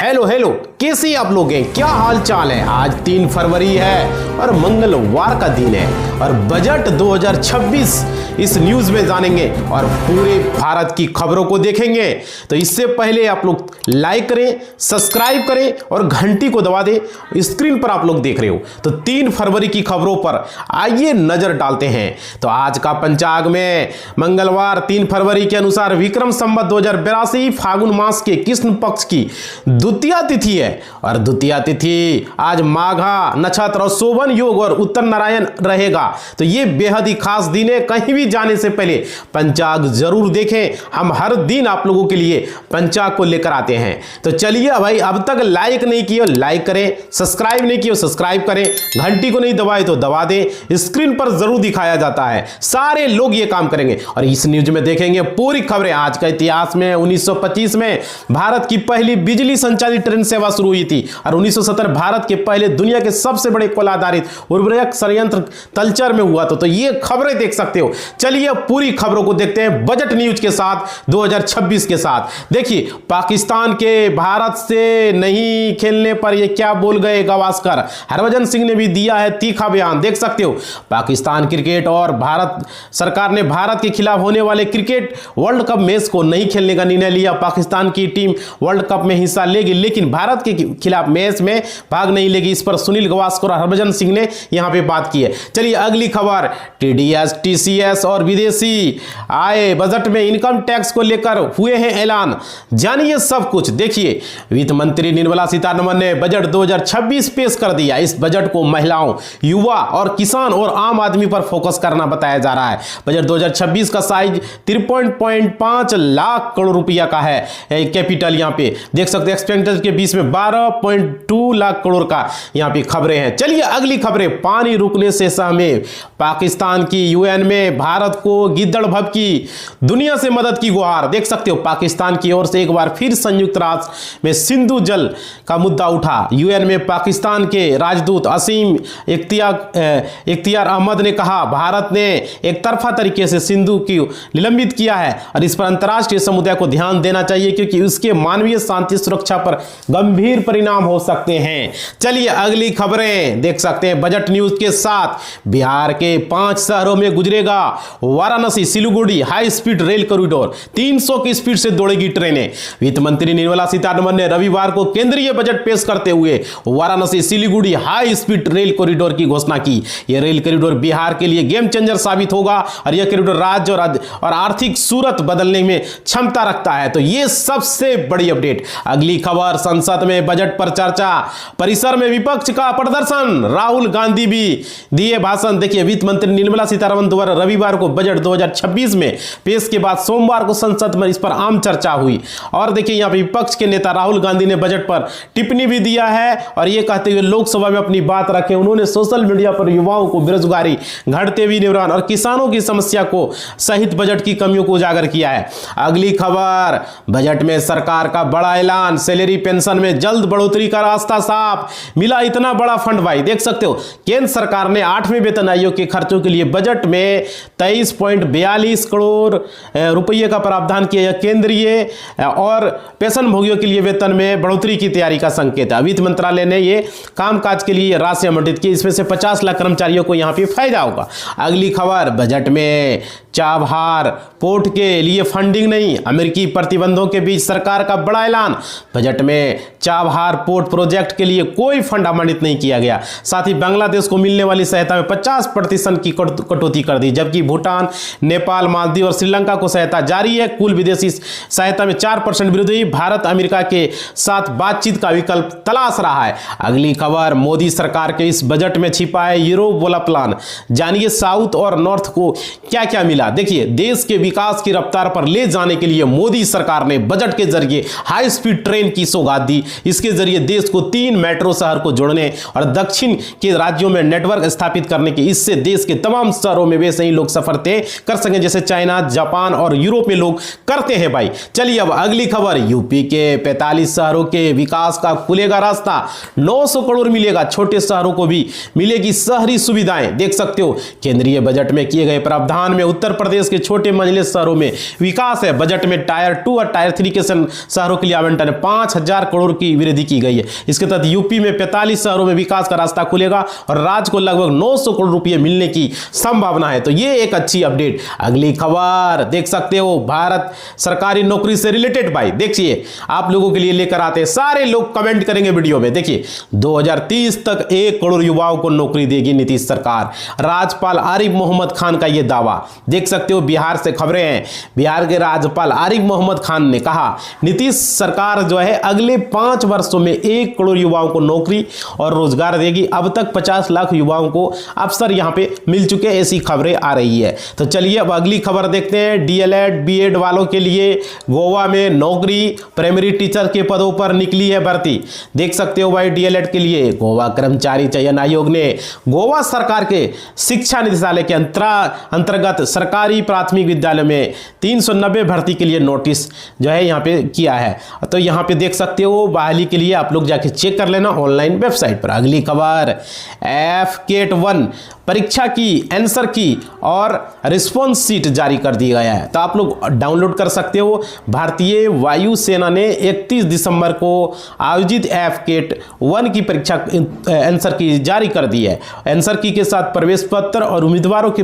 Hello hello, कैसे आप लोग हैं? क्या हाल चाल है? आज 3 फरवरी है और मंगलवार का दिन है और बजट 2026 इस न्यूज में जानेंगे और पूरे भारत की खबरों को देखेंगे। तो इससे पहले आप लोग लाइक करें, सब्सक्राइब करें और घंटी को दबा दें। स्क्रीन पर आप लोग देख रहे हो तो 3 फरवरी की खबरों पर आइए नजर डालते हैं। तो आज का पंचांग में मंगलवार 3 फरवरी के अनुसार विक्रम संवत 2082 फागुन मास के कृष्ण पक्ष की द्वितीया तिथि है और द्वितीया तिथि आज माघा नक्षत्र और शोभन योग और उत्तर नारायण रहेगा। तो ये बेहद ही खास दिन है। कहीं भी जाने से पहले पंचांग जरूर देखें। हम हर दिन आप लोगों के लिए पंचांग को लेकर आते हैं। तो चलिए भाई, अब तक लाइक नहीं किए लाइक करें, सब्सक्राइब नहीं किए सब्सक्राइब करें, घंटी को नहीं दबाए तो दबा दें। स्क्रीन पर जरूर दिखाया जाता है, सारे लोग ये काम करेंगे और इस न्यूज में देखेंगे पूरी खबरें। आज का इतिहास में 1925 में भारत की पहली बिजली संचालित ट्रेन सेवा शुरू हुई थी और 1970 भारत के पहले दुनिया के सबसे बड़े कोल आधारित उर्वरक संयंत्र तलचर में हुआ। तो ये खबरें देख सकते हो। चलिए पूरी खबरों को देखते हैं बजट न्यूज के साथ 2026 के साथ। देखिए, पाकिस्तान के भारत से नहीं खेलने पर ये क्या बोल गए गावस्कर। हरभजन सिंह ने भी दिया है तीखा बयान, देख सकते हो। पाकिस्तान क्रिकेट और भारत सरकार ने भारत के खिलाफ होने वाले क्रिकेट वर्ल्ड कप मैच को नहीं खेलने का निर्णय लिया। पाकिस्तान की टीम वर्ल्ड कप में हिस्सा लेगी लेकिन भारत के खिलाफ मैच में भाग नहीं लेगी। इस पर सुनील गावस्कर और हरभजन सिंह ने यहां पे बात की है। चलिए अगली खबर, टीडीएस टीसीएस और विदेशी आय बजट में इनकम टैक्स को लेकर हुए हैं ऐलान। जानिए सब कुछ। देखिए, वित्त मंत्री निर्मला सीतारमण ने बजट 2026 पेश कर दिया। इस बजट को महिलाओं, युवा और किसान और आम आदमी पर फोकस करना बताया जा रहा है। बजट 2026 का साइज 53.5 लाख करोड़ रुपया का है। कैपिटल यहां पे देख सकते हैं, एक्सपेंडिचर के बीच में 12.2 लाख करोड़ का यहां पे खबरें हैं। चलिए अगली खबरें, पानी रुकने से सहमे पाकिस्तान की यूएन में भारत को गिद्दड़ भभकी, दुनिया से मदद की गुहार। देख सकते हो, पाकिस्तान की ओर से एक बार फिर संयुक्त राष्ट्र में सिंधु जल का मुद्दा उठा। यूएन में पाकिस्तान के राजदूत असीम इख्तियार अहमद ने कहा भारत ने एक तरफा तरीके से सिंधु की निलंबित किया है और इस पर अंतर्राष्ट्रीय समुदाय को ध्यान देना चाहिए क्योंकि उसके मानवीय शांति सुरक्षा पर गंभीर परिणाम हो सकते हैं। चलिए अगली खबरें देख सकते हैं बजट न्यूज के साथ। बिहार के 5 शहरों में गुजरेगा Varanasi Siliguri high speed rail corridor, 300 की स्पीड से दौड़ेगी ट्रेनें। वित्त मंत्री निर्मला सीतारमण ने रविवार को केंद्रीय बजट पेश करते हुए Varanasi Siliguri high speed rail corridor की घोषणा की। यह रेल कॉरिडोर बिहार के लिए गेम चेंजर साबित होगा और यह कॉरिडोर राज्य और आर्थिक सूरत बदलने में क्षमता रखता है। तो यह सबसे बड़ी अपडेट। अगली खबर, संसद में बजट पर चर्चा, परिसर में विपक्ष का प्रदर्शन, राहुल गांधी भी दिए भाषण। देखिए, वित्त मंत्री निर्मला सीतारमण द्वारा रविवार को बजट 2026 में पेश के बाद सोमवार को संसद में इस पर आम चर्चा हुई और देखिए यहां पर विपक्ष के नेता राहुल गांधी ने बजट पर टिप्पणी भी दिया है और यह कहते हुए लोकसभा में अपनी बात रखे। उन्होंने सोशल मीडिया पर युवाओं को बेरोजगारी, घटते हुए निवारण और किसानों की समस्या को सहित बजट की कमियों को उजागर किया है। अगली खबर, बजट में सरकार का बड़ा ऐलान, सैलरी पेंशन में जल्द बढ़ोतरी का रास्ता साफ, मिला इतना बड़ा फंड। भाई देख सकते हो, केंद्र सरकार ने 8वें वेतन आयोग के खर्चों के लिए बजट में 23.42 करोड़ रुपये का प्रावधान किया। केंद्रीय और पेंशन भोगियों के लिए वेतन में बढ़ोतरी की तैयारी का संकेत है। वित्त मंत्रालय ने यह कामकाज के लिए राशि आवंटित की। इसमें से 50 लाख कर्मचारियों को यहां पे फायदा होगा। अगली खबर, बजट में चाबहार पोर्ट के लिए फंडिंग नहीं, अमेरिकी प्रतिबंधों के बीच सरकार का बड़ा ऐलान। बजट में चाबहार पोर्ट प्रोजेक्ट के लिए कोई फंड आवंटित नहीं किया गया। साथ ही बांग्लादेश को मिलने वाली सहायता में 50% की कटौती कर दी, जबकि भूटान, नेपाल, मालदीव और श्रीलंका को सहायता जारी है। कुल विदेशी सहायता में 4% वृद्धि। भारत अमेरिका के साथ बातचीत का विकल्प तलाश रहा है। अगली खबर, मोदी सरकार के इस बजट में छिपा है यूरोप वाला प्लान। जानिए साउथ और नॉर्थ को क्या क्या मिला। देखिए, देश के विकास की रफ्तार पर ले जाने के लिए मोदी सरकार ने बजट के जरिए हाई स्पीड ट्रेन की सौगात दी। इसके जरिए देश को 3 मेट्रो शहर को जोड़ने और दक्षिण के राज्यों में नेटवर्क स्थापित करने की, इससे देश के तमाम शहरों में वैसे ही लोग सफर तय कर सकें जैसे चाइना, जापान और यूरोप में लोग करते हैं। भाई चलिए अब अगली खबर, यूपी के 45 शहरों के विकास का खुलेगा रास्ता, 900 करोड़ मिलेगा। छोटे शहरों को भी मिलेगी शहरी सुविधाएं। देख सकते हो, केंद्रीय बजट में किए गए प्रावधान में उत्तर उत्तर प्रदेश के छोटे मंझले शहरों में विकास है। बजट में टायर 2 और टायर 3 के शहरों के लिए आवंटन है। 5,000 करोड़ की वृद्धि की गई है। इसके तहत यूपी में 45 शहरों में विकास का रास्ता खुलेगा और राज्य को लगभग 900 करोड़ रुपए मिलने की संभावना है। तो ये एक अच्छी अपडेट। अगली खबर देख सकते हो, भारत सरकारी नौकरी से रिलेटेड भाई देखिए आप लोगों के लिए लेकर आते हैं। सारे लोग कमेंट करेंगे वीडियो में। देखिए 2030 तक 1 करोड़ युवाओं को नौकरी देगी नीतीश सरकार। राज्यपाल आरिफ मोहम्मद खान का यह दावा देख सकते हो। बिहार से खबरें हैं। बिहार के राज्यपाल आरिफ मोहम्मद खान ने कहा नीतीश सरकार जो है अगले 5 वर्षों में 1 करोड़ युवाओं को नौकरी और रोजगार देगी। अब तक 50 लाख युवाओं को अवसर यहां पे मिल चुके हैं, ऐसी खबरें आ रही है। तो चलिए अब अगली खबर देखते हैं। डीएलएड बीएड वालों के लिए गोवा में नौकरी, प्राइमरी टीचर के पदों पर निकली है भर्ती। देख सकते हो भाई डीएलएड के लिए गोवा कर्मचारी चयन आयोग ने गोवा सरकार के शिक्षा निदेशालय के अंतर्गत सरकारी प्राथमिक विद्यालय में 390 भर्ती के लिए नोटिस जो है यहाँ पे किया है। तो यहाँ पे देख सकते हो बहाली के लिए आप लोग जाके चेक कर लेना ऑनलाइन वेबसाइट पर। अगली खबर, एफकेट 1 परीक्षा की आंसर की और रिस्पॉन्स शीट जारी कर दिया गया है। तो आप लोग डाउनलोड कर सकते हो। भारतीय वायुसेना ने 31 दिसंबर को आयोजित एफकेट 1 की परीक्षा आंसर की जारी कर दी है। आंसर की के साथ प्रवेश पत्र और उम्मीदवारों के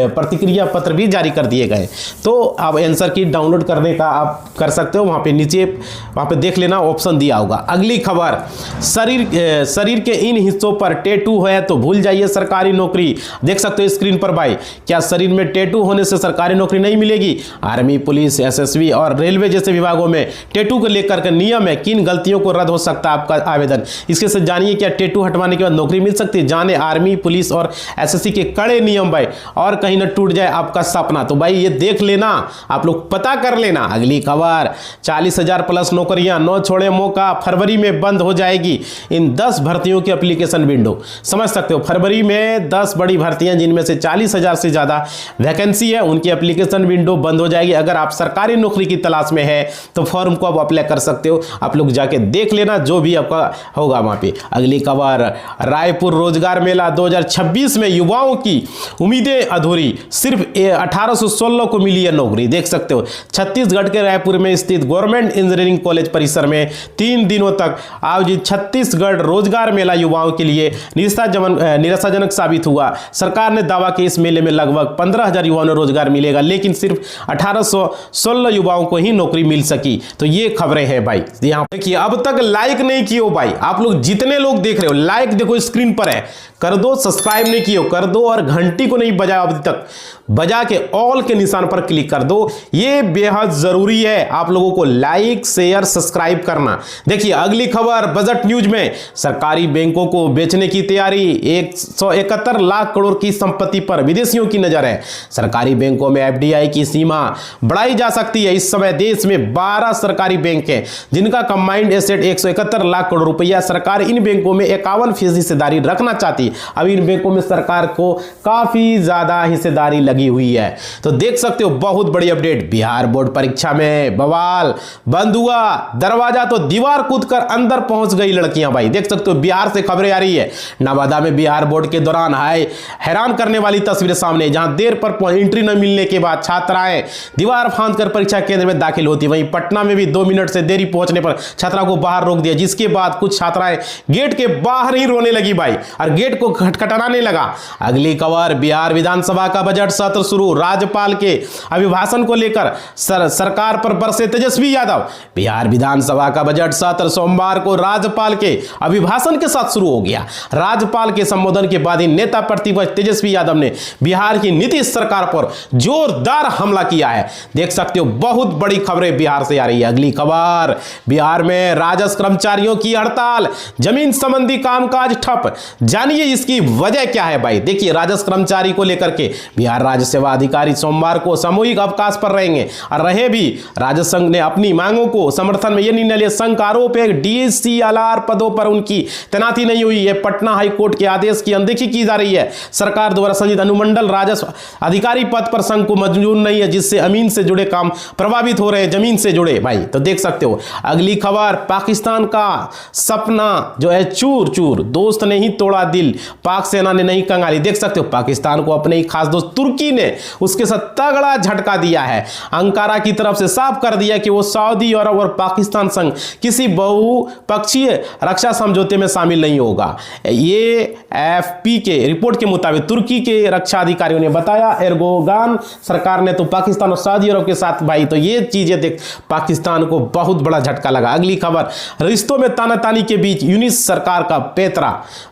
प्रतिक्रिया पत्र भी जारी कर दिए गए। तो आप आंसर की डाउनलोड करने का आप कर सकते हो। वहाँ पे नीचे वहाँ पे देख लेना ऑप्शन दिया होगा। अगली खबर, शरीर के इन हिस्सों पर टैटू है तो भूल जाइए सरकारी नौकरी। देख सकते हो स्क्रीन पर भाई, क्या शरीर में टैटू होने से सरकारी नौकरी नहीं मिलेगी? आर्मी, पुलिस, एसएसबी और रेलवे जैसे विभागों में टैटू को लेकर के नियम है। किन गलतियों को रद्द हो सकता है आपका आवेदन? इसके से जानिए क्या टैटू हटवाने के बाद नौकरी मिल सकती है। जाने आर्मी, पुलिस और एसएससी के कड़े नियम भाई, और कहीं ना टूट जाए आपका सपना। तो भाई ये देख लेना, आप लोग पता कर लेना। अगली खबर, 40,000 प्लस नौकरियां, न छोड़े मौका, फरवरी में बंद हो जाएगी इन 10 भर्तियों की एप्लीकेशन विंडो। समझ सकते हो फरवरी में 10 बड़ी भर्तियां जिनमें से 40,000 से ज्यादा वैकेंसी है, उनकी एप्लीकेशन विंडो बंद हो जाएगी। अगर आप सरकारी नौकरी की तलाश में है तो फॉर्म को आप अप्लाई कर सकते हो। आप लोग जाके देख लेना जो भी आपका होगा वहां पे। अगली खबर, रायपुर रोजगार मेला 2026 में युवाओं की उम्मीदें अधूरी, सिर्फ 1816 को मिली है नौकरी। देख सकते हो छत्तीसगढ़ के रायपुर में स्थित गवर्नमेंट इंजीनियरिंग कॉलेज परिसर में 3 दिनों तक आयोजित छत्तीसगढ़ रोजगार मेला युवाओं के लिए निराशाजनक साबित हुआ। सरकार ने दावा कि इस मेले में लगभग 15,000 युवाओं को रोजगार मिलेगा, लेकिन सिर्फ 1816 युवाओं को ही नौकरी मिल सकी। तो ये खबरें हैं भाई। यहां देखिए अब तक लाइक नहीं किए हो भाई, आप लोग जितने लोग देख रहे हो लाइक देखो स्क्रीन पर है, कर दो। सब्सक्राइब नहीं किए हो कर दो, और घंटी को नहीं बजाया अभी तक बजा के ऑल के निशान पर क्लिक कर दो। ये बेहद जरूरी है आप लोगों को लाइक, शेयर, सब्सक्राइब करना। देखिए अगली खबर, बजट न्यूज में सरकारी बैंकों को बेचने की तैयारी, 171 लाख करोड़ की संपत्ति पर विदेशियों की नजर है। सरकारी बैंकों में एफडीआई की सीमा बढ़ाई जा सकती है। इस समय देश में 12 सरकारी बैंक हैं जिनका कंबाइंड एसेट 171 लाख करोड़ रुपया। सरकार इन बैंकों में 51% हिस्सेदारी रखना चाहती है। अब इन बैंकों में सरकार को काफी ज्यादा हिस्सेदारी लगी हुई है। तो देख सकते हो बहुत बड़ी अपडेट। बिहार बोर्ड परीक्षा में बवाल, बंद हुआ दरवाजा तो दीवार कूदकर अंदर पहुंच गई लड़कियां भाई। देख सकते हो बिहार से खबरें आ रही है। नवादा में बिहार बोर्ड के दौरान हैरान करने वाली तस्वीरें सामने, जहां देर पर एंट्री न मिलने के बाद छात्राएं दीवार फांदकर परीक्षा केंद्र में दाखिल होती। वहीं पटना में भी 2 मिनट से देरी पहुंचने पर छात्राओं को बाहर रोक दिया, जिसके बाद कुछ छात्राएं गेट के बाहर ही रोने लगी भाई, और गेट को खटखटाने लगा। अगली खबर, बिहार विधानसभा का बजट सत्र शुरू, राज्यपाल के अभिभाषण को लेकर सरकार पर बरसे तेजस्वी यादव। बिहार विधानसभा का बजट सत्र सोमवार को राज्यपाल के अभिभाषण के साथ शुरू हो गया। राज्यपाल के संबोधन के बाद ही नेता प्रतिपक्ष तेजस्वी यादव ने बिहार की नीतीश सरकार पर जोरदार हमला किया है। देख सकते हो बहुत बड़ी खबरें बिहार से आ रही है। अगली खबर, बिहार में राजस्व कर्मचारियों की हड़ताल, जमीन संबंधी कामकाज ठप। जानिए इसकी वजह क्या है भाई। देखिए राजस्व कर्मचारी को लेकर के बिहार राज्य सेवा अधिकारी सोमवार को सामूहिक अवकाश पर रहेंगे और रहे भी। राजस्व संघ ने अपनी मांगों को समर्थन में यह निर्णय लिया। संघ का आरोप है डीसीएलआर पदों पर उनकी तैनाती नहीं हुई है। पटना हाईकोर्ट के आदेश की अनदेखी की जा रही है। सरकार द्वारा संचित अनुमंडल राजस्व अधिकारी पद पर संघ को मंजूर नहीं है, जिससे अमीन से जुड़े काम प्रभावित हो रहे हैं, जमीन से जुड़े भाई। तो देख सकते हो। अगली खबर, पाकिस्तान का सपना जो है चूर चूर, दोस्त ने ही तोड़ा दिल, पाक सेना ने नहीं कंगाली। देख सकते हो पाकिस्तान को अपने ही खास दोस्त तुर्की तुर्की ने उसके साथ तगड़ा झटका दिया है। अंकारा की तरफ से साफ कर दिया कि वो सऊदी अरब और पाकिस्तान संग किसी बहुपक्षीय रक्षा समझौते में शामिल नहीं होगा। ये एफपी के रिपोर्ट के मुताबिक तुर्की के रक्षा अधिकारियों ने बताया। एर्दोगान सरकार ने तो पाकिस्तान और सऊदी अरब के साथ भाई, तो ये चीजें देख पाकिस्तान को बहुत बड़ा झटका लगा। अगली खबर, रिश्तों में तानातानी के बीच यूनिस सरकार का पेतरा,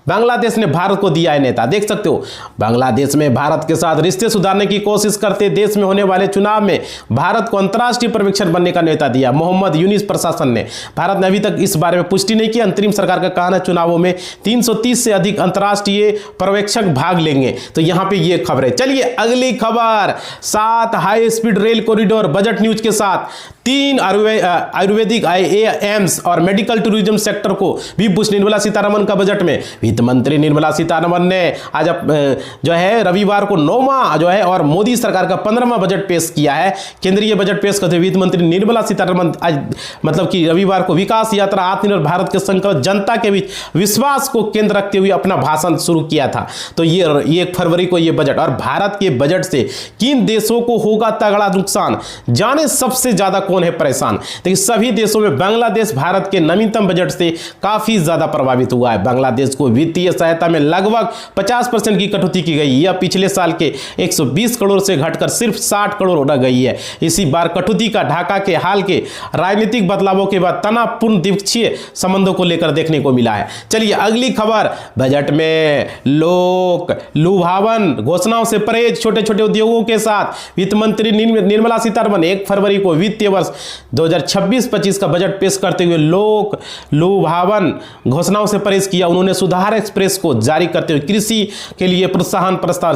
बांग्लादेश ने भारत को दिया है नेता। देख सकते हो बांग्लादेश में भारत के साथ रिश्ते सुधारने की कोशिश करते देश में होने वाले चुनाव में भारत को अंतर्राष्ट्रीय पर्यवेक्षक बनने का न्योता दिया मोहम्मद यूनिस प्रशासन ने। भारत ने अभी तक इस बारे में पुष्टि नहीं की। अंतरिम सरकार का कहना है चुनावों में 330 से अधिक अंतर्राष्ट्रीय पर्यवेक्षक भाग लेंगे। तो यहां पे ये खबर है। चलिए अगली खबर, 7 high speed rail corridor budget news के साथ 3 आयुर्वेदिक एम्स और मेडिकल टूरिज्म सेक्टर को भी बूस्ट। निर्मला सीतारमण का बजट में वित्त मंत्री निर्मला सीतारमण ने आज जो है रविवार को 9वां जो है और मोदी सरकार का 15वां बजट पेश किया है। केंद्रीय बजट पेश करते वित्त मंत्री निर्मला सीतारमण आज मतलब कि रविवार को विकास यात्रा आत्मनिर्भर भारत के संकल्प जनता के बीच विश्वास को केंद्र रखते हुए अपना भाषण शुरू किया था। तो ये 1 फरवरी को ये बजट, और भारत के बजट से किन देशों को होगा तगड़ा नुकसान, जाने सबसे ज्यादा कौन है परेशान। देखिए सभी देशों में बांग्लादेश भारत के नवीनतम बजट से काफी ज्यादा प्रभावित हुआ है। बांग्लादेश को वित्तीय सहायता में लगभग 50% की कटौती की गई। यह पिछले साल के 120 करोड़ से घटकर सिर्फ 60 करोड़ रह गई है। इसी बार कटौती का ढाका के हाल के राजनीतिक बदलावों के बाद तनावपूर्ण द्विपक्षीय संबंधों को लेकर देखने को मिला है। चलिए अगली खबर, बजट में लोक लुभावन घोषणाओं से परहेज, छोटे छोटे उद्योगों के साथ वित्त मंत्री निर्मला सीतारमण 1 फरवरी को वित्तीय वर्ष 2026-25 का बजट पेश करते हुए लोक लुभावन घोषणाओं से परहेज किया। उन्होंने सुधार एक्सप्रेस को जारी करते हुए कृषि के लिए प्रोत्साहन प्रस्ताव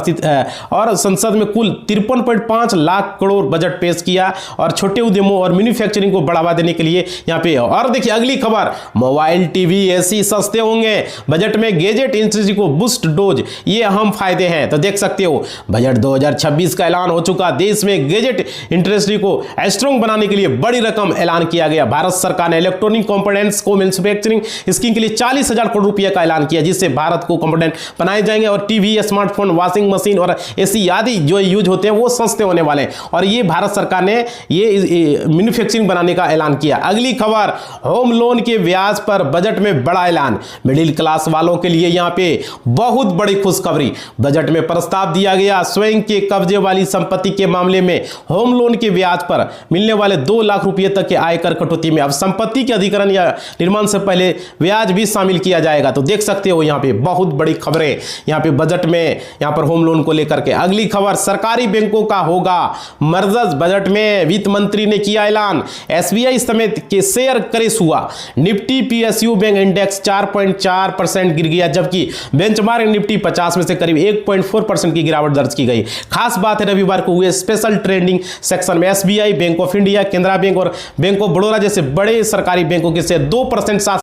और संसद में कुल 53.5 लाख करोड़ बजट पेश किया और छोटे उद्यमों और मैन्युफैक्चरिंग को बढ़ावा देने के लिए यहाँ पे। और देखिए अगली खबर, मोबाइल टीवी एसी सस्ते होंगे, बजट में गैजेट इंडस्ट्री को बूस्ट डोज, ये अहम फायदे हैं। तो देख सकते हो बजट 2026 का ऐलान हो चुका। देश में गैजेट इंडस्ट्री को स्ट्रॉन्ग बनाने के लिए बड़ी रकम ऐलान किया गया। भारत सरकार ने इलेक्ट्रॉनिक कंपोनेंट्स को मैन्युफैक्चरिंग स्कीम के लिए 40,000 करोड़ रुपए का ऐलान किया, जिससे भारत को कंपोनेंट बनाए जाएंगे और टीवी, स्मार्टफोन, वॉशिंग मशीन और एसी आदि जो यूज होते हैं वो सस्ते होने वाले हैं। और ये भारत सरकार ने ये मैन्युफैक्चरिंग बनाने का ऐलान किया। अगली खबर, होम लोन के ब्याज पर बजट में बड़ा ऐलान, मिडिल क्लास वालों के लिए यहाँ पे बहुत बड़ी खुशखबरी। बजट में प्रस्ताव दिया गया स्वयं के कब्जे वाली संपत्ति के मामले में होम लोन के ब्याज पर मिलने वाले 2 लाख रुपए तक के आयकर कटौती में अब संपत्ति के अधिग्रहण या निर्माण से पहले ब्याज भी शामिल किया जाएगा। तो देख सकते हो यहाँ पे बहुत बड़ी खबरें यहाँ पे बजट में यहाँ पर होम लोन को लेकर के। अगली खबर, सरकारी बैंकों का होगा मर्जर, बजट में वित्त मंत्री ने किया ऐलान। एसबीआई समेत के शेयर क्रेश हुआ। निफ्टी पीएसयू बैंक इंडेक्स 4.4% गिर गया, जबकि बेंचमार्क निफ्टी 50 में से करीब 1.4% की गिरावट दर्ज की गई। खास बात है रविवार को हुए स्पेशल ट्रेडिंग सेक्शन में SBI, bank of India, Canara bank और बैंक ऑफ बड़ौदा जैसे बड़े सरकारी बैंकों के शेयर 2%